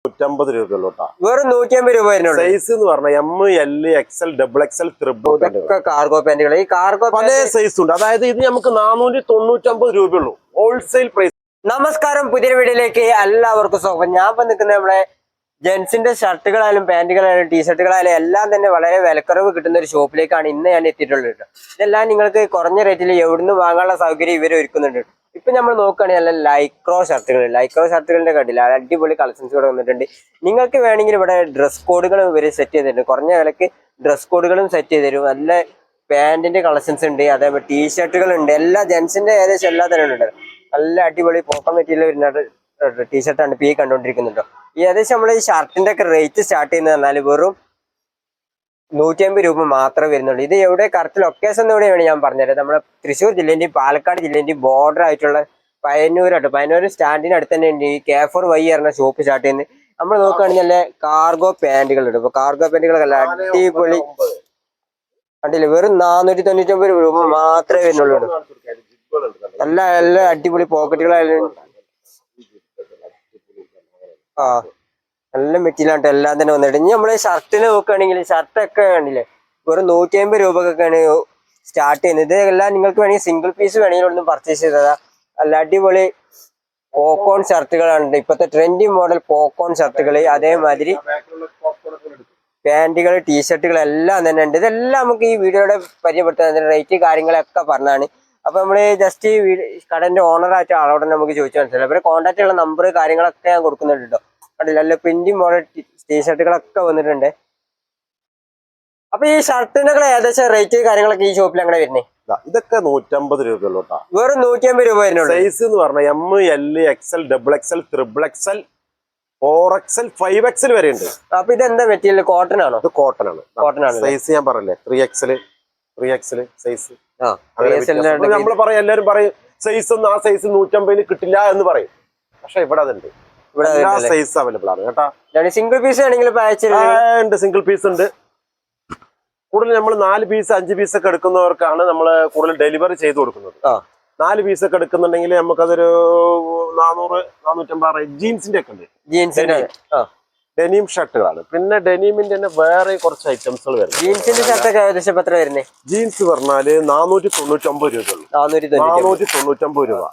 150 രൂപയുള്ളൂ കേട്ടോ. വെറും 150 രൂപ വരുന്നുള്ളൂ. സൈസ് എന്ന് പറഞ്ഞാൽ M, L, XL, double XL, triple cargo പാന്റുകൾ. ഈ കാർഗോ പല സൈസ് ഉണ്ട്. അതായത് ഇത് നമുക്ക് 495 രൂപയുള്ളൂ ഹോൾസെയിൽ പ്രൈസ്. നമസ്കാരം, പുതിയ വീഡിയോയിലേക്ക് എല്ലാവർക്കും സ്വാഗതം. ഞാൻ ഇപ്പൊ നിൽക്കുന്നത് നമ്മളെ ജെൻസിന്റെ ഷർട്ടുകളായാലും പാന്റുകളായാലും ടീഷർട്ടുകളായാലും എല്ലാം തന്നെ വളരെ വിലക്കുറവ് കിട്ടുന്ന ഒരു ഷോപ്പിലേക്കാണ് ഇന്ന് ഞാൻ എത്തിയിട്ടുള്ളത്. ഇതെല്ലാം നിങ്ങൾക്ക് കുറഞ്ഞ റേറ്റിൽ എവിടുന്ന് വാങ്ങാനുള്ള സൗകര്യം ഇവർ ഒരുക്കുന്നുണ്ട്. ഇപ്പൊ നമ്മൾ നോക്കുകയാണെങ്കിൽ നല്ല ലൈക്രോ ഷർട്ടുകളുടെ കണ്ടില്ല, അടിപൊളി കളക്ഷൻസ് ഇവിടെ വന്നിട്ടുണ്ട്. നിങ്ങൾക്ക് വേണമെങ്കിൽ ഇവിടെ ഡ്രസ് കോഡുകളും ഇവർ സെറ്റ് ചെയ്തിട്ടുണ്ട്. കുറഞ്ഞ വിലക്ക് ഡ്രസ് കോഡുകളും സെറ്റ് ചെയ്ത് തരും. നല്ല പാന്റിന്റെ കളക്ഷൻസ് ഉണ്ട്, അതേപോലെ ടീഷർട്ടുകൾ ഉണ്ട്. എല്ലാ ജെൻസിന്റെ ഏകദേശം എല്ലാ തരം ഉണ്ട്. നല്ല അടിപൊളി പോക്കൺ മെറ്റീരിയൽ വരുന്ന ടീഷർട്ടാണ് ഇപ്പൊ ഈ കണ്ടുകൊണ്ടിരിക്കുന്നുണ്ടോ. ഈ ഏകദേശം നമ്മൾ ഈ ഷർട്ടിന്റെ ഒക്കെ റേറ്റ് സ്റ്റാർട്ട് ചെയ്യുന്നത് പറഞ്ഞാൽ വെറും 150 രൂപ മാത്രമേ വരുന്നുള്ളൂ. ഇത് എവിടെ കറക്റ്റ് ലൊക്കേഷൻ എവിടെയാണ് ഞാൻ പറഞ്ഞുതരാം. നമ്മുടെ തൃശ്ശൂർ ജില്ലേന്റെയും പാലക്കാട് ജില്ലേന്റെയും ബോർഡർ ആയിട്ടുള്ള പയ്യന്നൂർ സ്റ്റാൻഡിന് അടുത്ത് തന്നെ ഉണ്ട് ഈ K4 വഴി പറഞ്ഞ ഷോപ്പ് സ്റ്റാർട്ട് ചെയ്യുന്നത്. നമ്മൾ നോക്കുകയാണെങ്കിൽ നല്ല കാർഗോ പാന്റുകൾ ഉണ്ട്. ഇപ്പൊ കാർഗോ പാന്റുകളൊക്കെ അടിപൊളി കണ്ടില്ലേ, വെറും 499 രൂപ മാത്രമേ വരുന്നുള്ളൂ. നല്ല നല്ല അടിപൊളി പോക്കറ്റുകളായാലും നല്ല മെറ്റീരിയലായിട്ട് എല്ലാം തന്നെ വന്നിട്ട്. ഇനി നമ്മള് ഷർട്ടിന് നോക്കുകയാണെങ്കിൽ ഷർട്ടൊക്കെ കണ്ടില്ലേ, വെറും 150 രൂപക്കൊക്കെയാണ് സ്റ്റാർട്ട് ചെയ്യുന്നത്. ഇതെല്ലാം നിങ്ങൾക്ക് വേണമെങ്കിൽ സിംഗിൾ പീസ് വേണമെങ്കിൽ ഒന്നും പർച്ചേസ് ചെയ്തതാ. നല്ല അടിപൊളി പോക്കോൺ ഷർട്ടുകളാണ് ഇപ്പോഴത്തെ ട്രെൻഡിങ് മോഡൽ പോക്കോൺ ഷർട്ടുകൾ. അതേമാതിരി പാന്റുകൾ, ടീഷർട്ടുകൾ എല്ലാം തന്നെ ഉണ്ട്. ഇതെല്ലാം നമുക്ക് ഈ വീഡിയോയുടെ പരിചയപ്പെടുത്താൻ റേറ്റ് കാര്യങ്ങളൊക്കെ പറഞ്ഞാണ്. അപ്പൊ നമ്മള് ജസ്റ്റ് ഈ കടന്റെ ഓണറായിട്ട് ആളോടെ നമുക്ക് ചോദിച്ചു മനസ്സിലായി. അവരെ കോൺടാക്ട് ഉള്ള നമ്പർ കാര്യങ്ങളൊക്കെ ഞാൻ കൊടുക്കുന്നുണ്ട് കേട്ടോ. കണ്ടില്ല, നല്ല പ്രിന്റിംഗ് മോഡൽ ടീഷർട്ടുകളൊക്കെ വന്നിട്ടുണ്ട്. അപ്പൊ ഈ ഷർട്ടിനൊക്കെ ഏകദേശം റേറ്റ് കാര്യങ്ങളൊക്കെ ഈ ഷോപ്പിൽ അങ്ങനെ വരുന്നേ. ഇതൊക്കെ 150 രൂപയുള്ളൂ കേട്ടോ. വെറും 150 രൂപ വരുന്നുള്ളൂ. സൈസ് എന്ന് പറഞ്ഞാൽ M, L, XL, double XL, triple XL, 4XL, 5XL വരെ ഉണ്ട്. അപ്പൊ ഇതെന്താ മെറ്റീരിയൽ? കോട്ടൺ ആണോ? ഇത് കോട്ടൺ ആണ്. കോട്ടൺ ആണ്. സൈസ് ഞാൻ പറഞ്ഞില്ലേ, 3XL സൈസ്. നമ്മള് പറയും, എല്ലാരും പറയും സൈസ് ഒന്നും ആ സൈസ് 150 കിട്ടില്ല എന്ന് പറയും. പക്ഷെ ഇവിടെ അതുണ്ട്, എല്ലാ സൈസ് അവൈലബിൾ ആണ് കേട്ടാ. സിംഗിൾ പീസ് ആണെങ്കിൽ ഉണ്ട്, സിംഗിൾ പീസ് ഉണ്ട്. കൂടുതൽ നമ്മൾ 4 പീസ് 5 പീസ് ഒക്കെ എടുക്കുന്നവർക്കാണ് നമ്മൾ കൂടുതൽ ഡെലിവറി ചെയ്ത് കൊടുക്കുന്നത്. 4 പീസ് ഒക്കെ എടുക്കുന്നുണ്ടെങ്കിൽ നമുക്കതൊരു 400-450 ജീൻസിന്റെ ഒക്കെ ഉണ്ട്. ജീൻസിന്റെ ഡെനിം ഷർട്ടുകളാണ്. പിന്നെ ഡെനിമിന്റെ തന്നെ വേറെ കുറച്ച് ഐറ്റംസുകൾ വരും. ജീൻസിന്റെ ഷർട്ടൊക്കെ ഏകദേശം എത്ര വരുന്നത്? ജീൻസ് പറഞ്ഞാല് 499 രൂപയുള്ളൂ. 499 രൂപ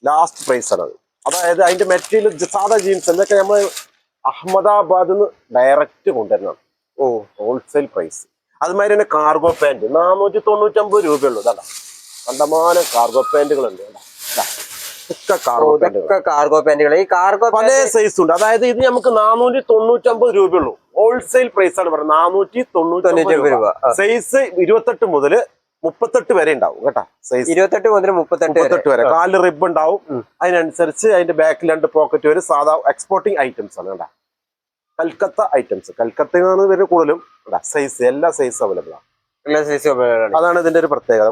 ലാസ്റ്റ് പ്രൈസ് ആണ് അത്. അതായത് അതിന്റെ മെറ്റീരിയൽ സാധാ ജീൻസ് എന്നൊക്കെ നമ്മൾ അഹമ്മദാബാദിൽ നിന്ന് ഡയറക്റ്റ് കൊണ്ടുവരണം. Wholesale price. അതുമാതിരി തന്നെ കാർഗോ പാന്റ് 499 രൂപയുള്ളൂ. ഇതാ കണ്ടമാനം കാർഗോ പാന്റുകളുണ്ട്. കാർഗോ പാന്റുകൾ ഈ കാർഗോ പല സൈസ് ഉണ്ട്. അതായത് ഇത് നമുക്ക് 499 രൂപയുള്ളൂ ഹോൾസെയിൽ പ്രൈസ് ആണ് പറയുന്നത്. 499 രൂപ. സൈസ് 28 മുതൽ 38 വരെ ഉണ്ടാവും കേട്ടാ. സൈസ് 28 മുതൽ 38 വരെ. കാലിൽ റിബ് ഉണ്ടാവും. അതിനനുസരിച്ച് അതിന്റെ ബാക്കിൽ 2 പോക്കറ്റ് വരും. സാധാ എക്സ്പോർട്ടിങ് ഐറ്റംസ് ആണ് കേട്ടാ. കൽക്കത്ത ഐറ്റംസ്, കൽക്കത്തയിൽ നിന്നാണ് ഇവര് കൂടുതലും സൈസ്, എല്ലാ സൈസ് അവൈലബിൾ ആണ്. അതാണ് ഇതിന്റെ ഒരു പ്രത്യേകത.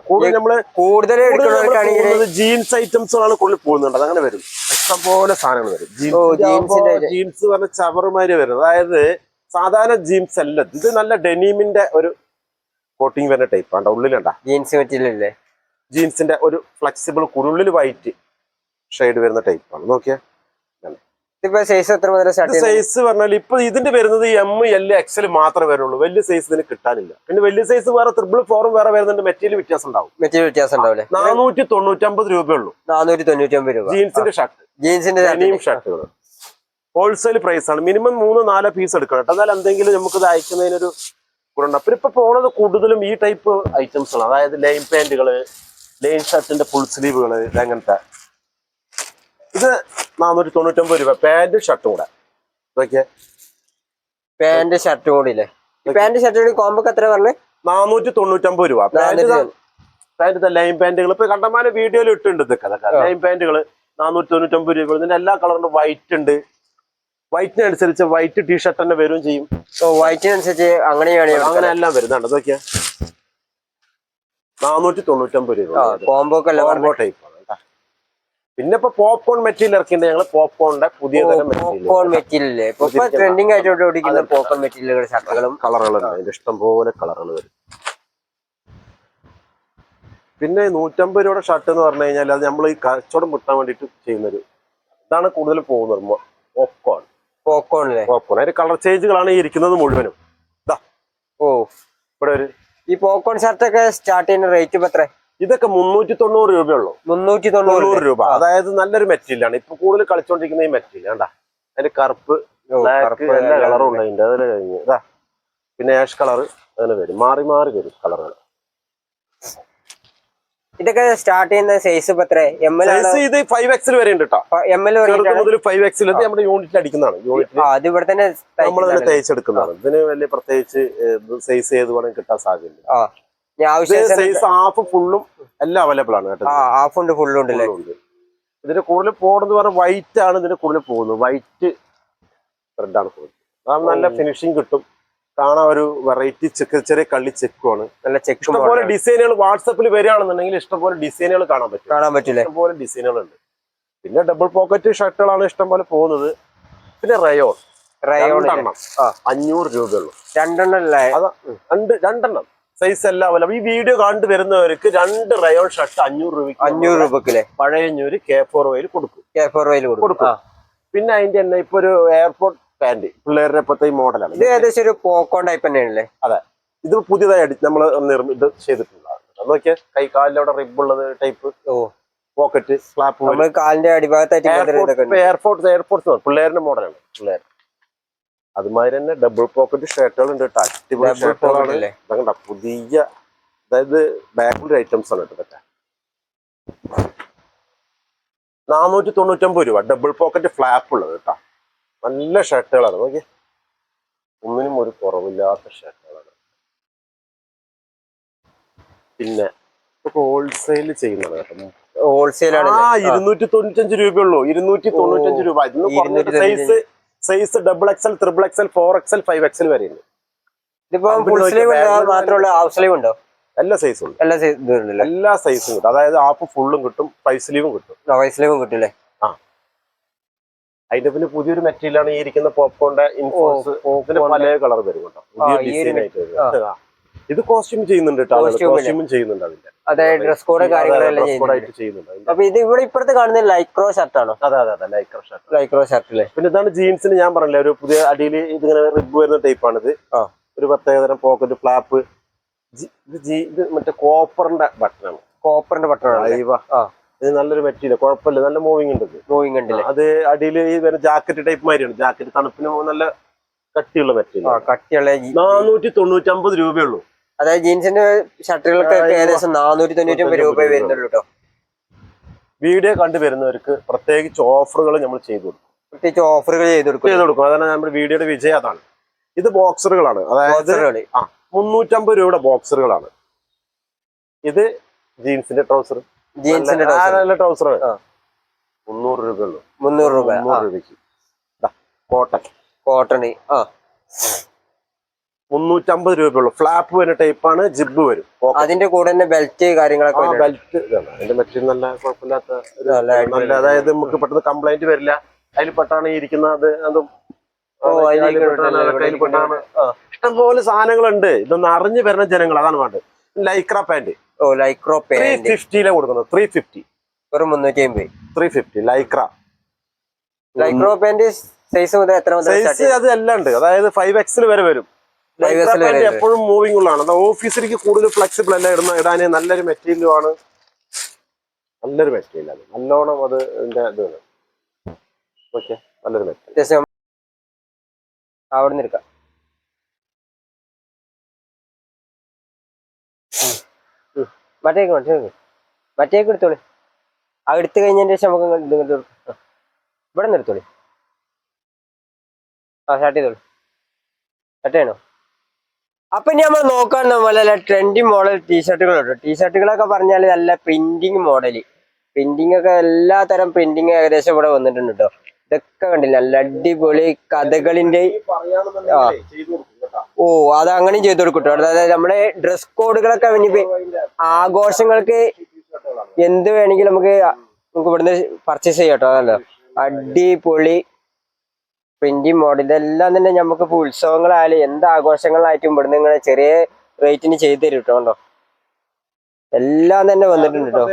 കൂടുതൽ ജീൻസ് ഐറ്റംസുകളാണ് കൂടുതൽ പോകുന്നുണ്ട്. അങ്ങനെ വരും, ഇഷ്ടംപോലെ സാധനങ്ങൾ വരും. ജീൻസ് പറഞ്ഞ ചവറുമാര് വരും. അതായത് സാധാരണ ജീൻസ് അല്ല, ഇത് നല്ല ഡെനീമിന്റെ ഒരു കോട്ടിങ് വരുന്ന ടൈപ്പ് ആണ്. ഉള്ളിലുണ്ടാ ജീൻസ് മെറ്റീരിയൽ, ജീൻസിന്റെ ഒരു ഫ്ലെക്സിബിൾ ഉള്ളിൽ വൈറ്റ് ഷെയ്ഡ് വരുന്ന ടൈപ്പ് ആണ്. നോക്കിയാ സൈസ് പറഞ്ഞാൽ ഇപ്പൊ ഇതിന്റെ വരുന്നത് എം, എൽ, എക്സൽ മാത്രമേ വരുള്ളൂ. വലിയ സൈസ് ഇതിന് കിട്ടാനില്ല. പിന്നെ വലിയ സൈസ് വേറെ 4 വേറെ വരുന്നുണ്ട്. മെറ്റീരിയൽ വ്യത്യാസം ഉണ്ടാവും. 499 രൂപയുള്ളൂ. 499 രൂപ ജീൻസിന്റെ ഷർട്ട്, ജീൻസിന്റെ ഷർട്ടുകൾ ഹോൾസെയിൽ പ്രൈസ് ആണ്. മിനിമം 3-4 പീസ് എടുക്കണം കേട്ടോ. എന്നാൽ എന്തെങ്കിലും നമുക്ക് ഇത് അയക്കുന്നതിനൊരു ഗുണം. പിന്നെ ഇപ്പൊ പോണത് കൂടുതലും ഈ ടൈപ്പ് ഐറ്റംസ് ആണ്. അതായത് ലൈൻ പാന്റുകള്, ലൈൻ ഷർട്ടിന്റെ ഫുൾ സ്ലീവുകള്, അങ്ങനത്തെ. ഇത് 499 രൂപ പാന്റ് ഷർട്ടും കൂടെ. പാന്റ് ഷർട്ടും കൂടി ഇല്ലേ? പാന്റ് ഷർട്ട് കോമ്പോ എത്ര പറഞ്ഞത്? 499 രൂപ. പാന്റ് ലൈൻ പാന്റുകൾ ഇപ്പൊ കണ്ടമാനം വീഡിയോയിൽ ഇട്ടുണ്ട്. ഇതൊക്കെ ലൈൻ പാന്റുകൾ 499 രൂപ. ഇതിന്റെ എല്ലാ കളറിലും വൈറ്റ് ഉണ്ട്. വൈറ്റിനനുസരിച്ച് വൈറ്റ് ടീഷർട്ട് തന്നെ വരും ചെയ്യും. വൈറ്റിനനുസരിച്ച് അങ്ങനെ എല്ലാം വരുന്നുണ്ട്. നോക്കിയാ 499 രൂപ കോമ്പോ ടൈപ്പ്. പിന്നെ ഇപ്പൊ പോപ്കോൺ മെറ്റീരിയൽ ഇറക്കിയിട്ടുണ്ട് ഞങ്ങള്. പോപ്കോണിന്റെ പുതിയ തരം ട്രെൻഡിങ് ആയിട്ട് പോപ്കോൺ മെറ്റീരിയലുകൾ, ഷർട്ടുകളും കളറുകളുണ്ട്. അതിന്റെ ഇഷ്ടംപോലെ കളറുകൾ വരും. പിന്നെ 150 രൂപയുടെ ഷർട്ട് എന്ന് പറഞ്ഞു കഴിഞ്ഞാൽ അത് നമ്മൾ ഈ കച്ചവടം മുട്ടാൻ വേണ്ടിയിട്ട് ചെയ്യുന്നൊരു ഇതാണ് കൂടുതൽ പോകുന്നത്. പോപ്കോൺ പോപ്കോണിലെ പോപ്കോൺ. അതിന്റെ കളർ ചേഞ്ചുകളാണ് ഈ ഇരിക്കുന്നത് മുഴുവനും. ഇതാ ഓ ഇവിടെ ഒരു ഈ പോപ്കോൺ ഷർട്ട് ഒക്കെ സ്റ്റാർട്ട് ചെയ്യുന്ന റേറ്റ് ഇപ്പൊ എത്ര? ഇതൊക്കെ 390 രൂപയുള്ളൂ. 390 രൂപ. അതായത് നല്ലൊരു മെറ്റീരിയലാണ്. ഇപ്പൊ കൂടുതൽ കളിച്ചോണ്ടിരിക്കുന്ന ഈ മെറ്റീരിയൽ കണ്ടാ, അതിന്റെ കറുപ്പ് എല്ലാ കളറും ഉണ്ട് അതിന്റെ. അതിൽ കഴിഞ്ഞ് ഇതാ പിന്നെ ആഷ് കളർ അങ്ങനെ വരും, മാറി മാറി വരും കളറുകൾ. ഇതൊക്കെ സ്റ്റാർട്ട് ചെയ്യുന്ന സൈസ് ഇപ്പൊ എത്ര? സൈസ് ഇത് 5XL വരെ ഉണ്ട് കേട്ടോ. മുതൽ 5XL നമ്മുടെ യൂണിറ്റിൽ അടിക്കുന്നതാണ്. യൂണിറ്റിൽ നമ്മൾ തന്നെ തയ്ച്ചെടുക്കുന്നതാണ്. ഇതിന് വലിയ പ്രത്യേകിച്ച് സൈസ് ഏത് വേണമെങ്കിൽ കിട്ടാൻ സാധ്യതയുണ്ട്. സൈസ് ഹാഫ് ഫുള്ളും എല്ലാം അവൈലബിൾ ആണ് കേട്ടോ. ഹാഫ് ഉണ്ട് ഫുള്ളും ഉണ്ട്. ഇതിന് കൂടുതൽ പോകുന്നത് പറഞ്ഞാൽ വൈറ്റ് ആണ് ഇതിന് കൂടുതൽ പോകുന്നത്. വൈറ്റ് ത്രെഡാണ് പോകുന്നത്. അതാണ് നല്ല ഫിനിഷിങ് കിട്ടും. കാണാൻ ഒരു വെറൈറ്റി ചെറിയ കള്ളി ചെക്കുമാണ്. നല്ല ചെക്ക്. ഇഷ്ടംപോലെ ഡിസൈനുകൾ വാട്സപ്പിൽ വരികയാണെന്നുണ്ടെങ്കിൽ ഇഷ്ടംപോലെ ഡിസൈനുകൾ കാണാൻ പറ്റില്ല. ഇഷ്ടംപോലെ ഡിസൈനുകൾ ഉണ്ട്. പിന്നെ ഡബിൾ പോക്കറ്റ് ഷർട്ടുകളാണ് ഇഷ്ടംപോലെ പോകുന്നത്. പിന്നെ റയോൺ 500 രൂപയുള്ളൂ. രണ്ടെണ്ണം സൈസ് എല്ലാം അവൈലബിൾ. ഈ വീഡിയോ കണ്ടു വരുന്നവർക്ക് 2 റയോൺ ഷർട്ട് 500 രൂപയ്ക്ക് പഴയഞ്ഞൂര് K4 വൈൽ കൊടുക്കും. പിന്നെ അതിന്റെ തന്നെ ഇപ്പൊ ഒരു എയർപോർട്ട് പാന്റ് പിള്ളേരുടെ ഇപ്പത്തെ മോഡലാണ്. ഇത് ഏകദേശം ഒരു പോക്കോൺ ടൈപ്പ് തന്നെയാണല്ലേ? അതെ, ഇത് പുതിയതായി നമ്മൾ ഇത് ചെയ്തിട്ടുള്ളതാണ്. നോക്കിയാ കൈ കാലിലവിടെ റിബുള്ളത് ടൈപ്പ് പോക്കറ്റ് ഫ്ലാപ്പ് കാലിന്റെ അടിഭാഗത്തായിട്ട് എയർപോർട്സ് പിള്ളേരുടെ മോഡലാണ്. പിള്ളേർ അതുമാതിരി തന്നെ ഡബിൾ പോക്കറ്റ് ഷർട്ടുകൾ ഉണ്ട് കേട്ടോ. അടിപൊളി ഷർട്ടുകളാണ്. കണ്ട പുതിയ, അതായത് ബാക്കിലൊരു ഐറ്റംസ് ആണ് കേട്ടോ. 499 രൂപ ഡബിൾ പോക്കറ്റ് ഫ്ലാപ്പ് ഉള്ളത് കേട്ടോ. നല്ല ഷർട്ടുകളാണ്. നോക്കിയേ, ഒന്നിനും ഒരു കുറവില്ലാത്ത ഷർട്ടുകളാണ്. പിന്നെ ഹോൾസെയിൽ ചെയ്യുന്നതാണ് കേട്ടോ. ഹോൾസെയിലാണ്. 295 രൂപയുള്ളൂ. 295 രൂപ. ഇതിന് size double XL, triple XL, 4XL, 5XL വരെ ഉണ്ട്. ഇതിപ്പോ ഫുൾ സ്ലീവ് മാത്രമല്ല, ഹാഫ് സ്ലീവ് ഉണ്ടോ? എല്ലാ സൈസും ഉണ്ട്. എല്ലാ സൈസും കിട്ടും. അതായത് ഹാഫ് ഫുള്ളും കിട്ടും, 5 സ്ലീവും കിട്ടും. 5 സ്ലീവും കിട്ടില്ലേ? അതിന്റെ പിന്നെ പുതിയൊരു മെറ്റീരിയലാണ് ഈ ഇരിക്കുന്ന പോപ്കോണിന്റെ ഇൻഫോഴ്സ്. പല കളർ വരും കേട്ടോ. പുതിയ ഡിസൈൻ ആയിട്ട്. ഇത് കോസ്റ്റ്യൂം ചെയ്യുന്നുണ്ട് കേട്ടോ. കോസ്റ്റ്യൂമും ചെയ്യുന്നുണ്ട് അതിന്റെ. അതായത് ഡ്രസ് കോഡ് കാര്യങ്ങളെല്ലാം ചെയ്യുന്നുണ്ട്. അപ്പൊ ഇത് ഇവിടെ ഇപ്പുറത്ത് കാണുന്ന ലൈക്രോ ഷർട്ട് ആണോ? അതെ ലൈക്രോ ഷർട്ട് അല്ലേ? പിന്നെ ഇതാണ് ജീൻസിന് ഞാൻ പറഞ്ഞില്ലേ, ഒരു പുതിയ അടിയിൽ ഇതിങ്ങനെ റിബ് വരുന്ന ടൈപ്പാണിത്. ഒരു പ്രത്യേകതരം പോക്കറ്റ് ഫ്ലാപ്പ്. ഇത് മറ്റേ കോപ്പറിന്റെ ബട്ടണാണ്. ഇത് നല്ലൊരു മെറ്റീരിയൽ, കുഴപ്പമില്ല, നല്ല മൂവിങ് ഉണ്ട്. അത് അടിയിൽ ഈ വരുന്ന ജാക്കറ്റ് ടൈപ്പ് മാതിരിയാണ്. ജാക്കറ്റ് തണുപ്പിന് നല്ല കട്ടിയുള്ള മെറ്റീരിയൽ. 499 രൂപയുള്ളൂ. അതായത് ജീൻസിന്റെ ഷർട്ടുകൾക്ക് ഏകദേശം 499 രൂപ വരുന്നുള്ളൂ കേട്ടോ. വീഡിയോ കണ്ടുവരുന്നവർക്ക് പ്രത്യേകിച്ച് ഓഫറുകൾ നമ്മൾ ചെയ്തു കൊടുക്കും. അതാണ് നമ്മുടെ വീഡിയോയുടെ വിജയം. അതാണ്. ഇത് ബോക്സറുകളാണ്. അതായത് 350 രൂപയുടെ ബോക്സറുകളാണ്. ഇത് ജീൻസിന്റെ ട്രൗസർ. നല്ല ട്രൗസറാണ്. 300 രൂപയുള്ളൂ. 300 രൂപയ്ക്ക് കോട്ടൺ 350 രൂപയുള്ളൂ. ഫ്ലാപ്പ് വരുന്ന ടൈപ്പാണ്. ജിബ് വരും. അതിന്റെ കൂടെ തന്നെ ബെൽറ്റ് കാര്യങ്ങളൊക്കെ. ബെൽറ്റ് അതിന്റെ മെറ്റീരിയൽ നല്ല കുഴപ്പമില്ലാത്ത നല്ല, അതായത് നമുക്ക് പെട്ടെന്ന് കംപ്ലൈന്റ് വരില്ല. അതിൽ പെട്ടാണ് ഇരിക്കുന്നത്. അതും ഇഷ്ടംപോലെ സാധനങ്ങളുണ്ട്. ഇതൊന്ന് അറിഞ്ഞു വരുന്ന ജനങ്ങൾ അതാണ് വേണ്ടത്. ലൈക്ര പാന്റ് 350 കൊടുക്കുന്നത്. 350 ലൈക്ര പാന്റ് സൈസ് അത് എല്ലാം ഉണ്ട്. അതായത് 5XL വരെ വരും. എപ്പോഴും മൂവിംഗ് ഉള്ളതാണ്. അത് ഓഫീസിലേക്ക് കൂടുതൽ ഫ്ലെക്സിബിൾ അല്ല ഇടാൻ. നല്ലൊരു മെറ്റീരിയലും ആണ്. നല്ലൊരു മെറ്റീരിയൽ ആണ്. നല്ലോണം അത് ഇതാണ്. ഓക്കെ, നല്ലൊരു മെറ്റീരിയൽ. അവിടെ നിന്ന് എടുക്കാം. മറ്റേക്ക് എടുത്തോളി. ആ എടുത്തു കഴിഞ്ഞതിന് ശേഷം നമുക്ക് ഇവിടെ നിന്ന് എടുത്തോളി. സ്റ്റാർട്ട് ചെയ്തോളൂ. സ്റ്റാർട്ട് ചെയ്യണോ? അപ്പൊ ഇനി നമ്മൾ നോക്കാൻ പോലെ ട്രെൻഡിങ് മോഡൽ ടീഷർട്ടുകളുണ്ട്. ടീഷർട്ടുകളൊക്കെ പറഞ്ഞാൽ നല്ല പ്രിന്റിങ് മോഡല്. പ്രിന്റിങ് ഒക്കെ എല്ലാ തരം പ്രിന്റിങ് ഏകദേശം ഇവിടെ വന്നിട്ടുണ്ട് കേട്ടോ. ഇതൊക്കെ കണ്ടില്ല, നല്ല അടിപൊളി കഥകളിന്റെ. അത് അങ്ങനെയും ചെയ്ത് കൊടുക്കട്ടോ. അതായത് നമ്മുടെ ഡ്രസ് കോഡുകളൊക്കെ ആഘോഷങ്ങൾക്ക് എന്ത് വേണമെങ്കിലും നമുക്ക് ഇവിടുന്ന് പർച്ചേസ് ചെയ്യാം കേട്ടോ. അതല്ലോ അടിപൊളി പ്രിന്റിങ് മോഡൽ. ഇതെല്ലാം തന്നെ നമുക്ക് ഇപ്പോൾ ഉത്സവങ്ങളായാലും എന്ത് ആഘോഷങ്ങളായിട്ടും ഇവിടുന്ന് ഇങ്ങനെ ചെറിയ റേറ്റിന് ചെയ്ത് തരും കേട്ടോ. കണ്ടോ, എല്ലാം തന്നെ വന്നിട്ടുണ്ട് കേട്ടോ.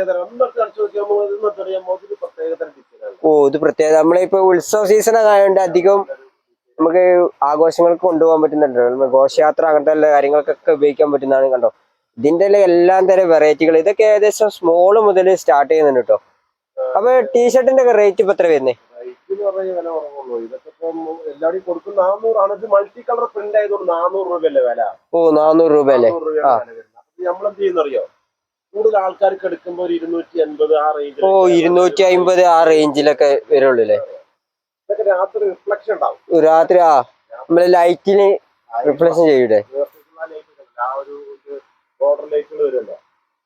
ഇത് പ്രത്യേകത. നമ്മളിപ്പോ ഉത്സവ സീസൺ ആയതുകൊണ്ട് അധികം നമുക്ക് ആഘോഷങ്ങൾക്ക് കൊണ്ടുപോകാൻ പറ്റുന്നുണ്ട്, ഘോഷയാത്ര അങ്ങനത്തെ എല്ലാ കാര്യങ്ങൾക്കൊക്കെ ഉപയോഗിക്കാൻ പറ്റുന്നതാണ്. കണ്ടോ, ഇതിന്റെ എല്ലാം തരം വെറൈറ്റികൾ, ഇതൊക്കെ ഏകദേശം സ്മോള് മുതൽ സ്റ്റാർട്ട് ചെയ്യുന്നുണ്ട് കേട്ടോ. അപ്പൊ ടീഷർട്ടിന്റെ ഒക്കെ റേറ്റ് ഇപ്പൊ എത്ര വരുന്നത്? ഇതൊക്കെ ഇപ്പം എല്ലാവരും കൊടുക്കുന്ന 400 ഇത് മൾട്ടി കളർ പ്രിന്റ് ആയതുകൊണ്ട് 400 രൂപയല്ലേ വില. ഓ 400 രൂപ അല്ലേ? നമ്മളെന്ത് ചെയ്യുന്നറിയോ, കൂടുതൽ ആൾക്കാർക്ക് എടുക്കുമ്പോ ഒരു 280 ആ റേഞ്ചിൽ. ഓ 250 ആ റേഞ്ചിലൊക്കെ വരുള്ളൂ അല്ലേ? ഇതൊക്കെ രാത്രി റിഫ്ലക്ഷൻ ഉണ്ടാവും. രാത്രി നമ്മള് ലൈറ്റിന് റിഫ്ലക്ഷൻ ചെയ്യൂടെ? ആ ഒരു ബോർഡർ ലൈറ്റുകൾ വരുമല്ലോ,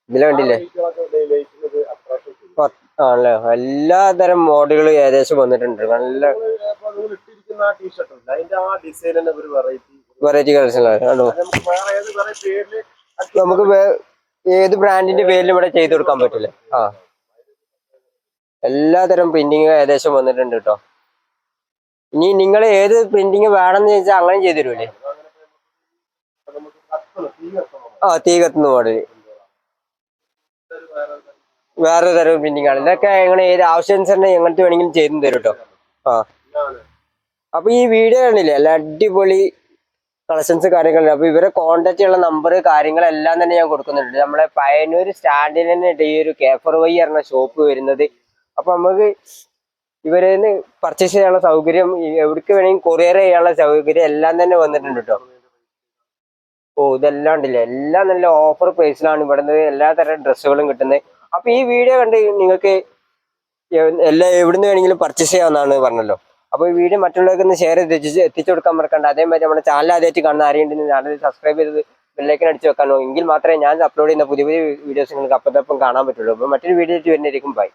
ഇതിലെ കണ്ടില്ലേ? അട്രാക്ഷൻ ചെയ്യും. ആണല്ലേ, എല്ലാ തരം മോഡലുകൾ ഏകദേശം വന്നിട്ടുണ്ട്. നല്ല ഇട്ടിരിക്കുന്ന ആ ടീഷർട്ട് ഉണ്ട്, അതിന്റെ ആ ഡിസൈൻ തന്നെ ഒരു വെറൈറ്റി കളക്ഷൻ ആണോ? നമുക്ക് ഏത് ബ്രാൻഡിന്റെ പേരിലും ഇവിടെ ചെയ്ത് കൊടുക്കാൻ പറ്റില്ലേ? എല്ലാ തരം പ്രിന്റിങ് ഏകദേശം വന്നിട്ടുണ്ട് കേട്ടോ. ഇനി നിങ്ങൾ ഏത് പ്രിന്റിങ് വേണമെന്ന് ചോദിച്ചാൽ അങ്ങനെ ചെയ്തു തരൂലേ? തീ കത്തുന്ന മോഡല് വേറെ തരം പ്രിന്റിങ് ആണ്. ഇതൊക്കെ എങ്ങനെ ഏത് ആവശ്യാനുസരണം എങ്ങനത്തെ വേണമെങ്കിലും ചെയ്തു തരും കേട്ടോ. അപ്പൊ ഈ വീഡിയോ കണ്ടില്ലേ, നല്ല അടിപൊളി കളക്ഷൻസ് കാര്യങ്ങളുണ്ട്. അപ്പൊ ഇവരെ കോൺടാക്ട് ചെയ്യാനുള്ള നമ്പർ കാര്യങ്ങളെല്ലാം തന്നെ ഞാൻ കൊടുക്കുന്നുണ്ട്. നമ്മളെ പയ്യന്നൂർ സ്റ്റാൻഡിൽ തന്നെ ഈ ഒരു കേഫർ വൈ പറഞ്ഞ ഷോപ്പ് വരുന്നത്. അപ്പൊ നമുക്ക് ഇവരെന്ന് പർച്ചേസ് ചെയ്യാനുള്ള സൗകര്യം, എവിടേക്ക് വേണമെങ്കിൽ കൊറിയർ ചെയ്യാനുള്ള സൗകര്യം എല്ലാം തന്നെ വന്നിട്ടുണ്ട് കേട്ടോ. ഓ ഇതെല്ലാം ഉണ്ടല്ലേ, എല്ലാം നല്ല ഓഫർ പ്രൈസിലാണ് ഇവിടുന്ന് എല്ലാ തരം ഡ്രസ്സുകളും കിട്ടുന്നത്. അപ്പൊ ഈ വീഡിയോ കണ്ട് നിങ്ങൾക്ക് എവിടുന്ന് വേണമെങ്കിലും പർച്ചേസ് ചെയ്യാവുന്നതാണ് പറഞ്ഞല്ലോ. അപ്പൊ ഈ വീഡിയോ മറ്റുള്ളവർക്ക് ഒന്ന് ഷെയർ ചെയ്ത് എത്തിച്ചു കൊടുക്കാൻ മറക്കണ്ട. അതേമാതിരി നമ്മുടെ ചാനൽ ആദ്യമായിട്ട് കാണുന്ന ആരെയുണ്ടെങ്കിൽ ചാനൽ സബ്സ്ക്രൈബ് ചെയ്ത് ബെല്ലൈക്കൻ അടിച്ചു വെക്കാനോ, എങ്കിൽ മാത്രമേ ഞാൻ അപ്ലോഡ് ചെയ്യുന്ന പുതിയ പുതിയ വീഡിയോസ് നിങ്ങൾക്ക് അപ്പം കാണാൻ പറ്റുള്ളൂ. അപ്പൊ മറ്റൊരു വീഡിയോ വരുന്നതായിരിക്കും. ബൈ.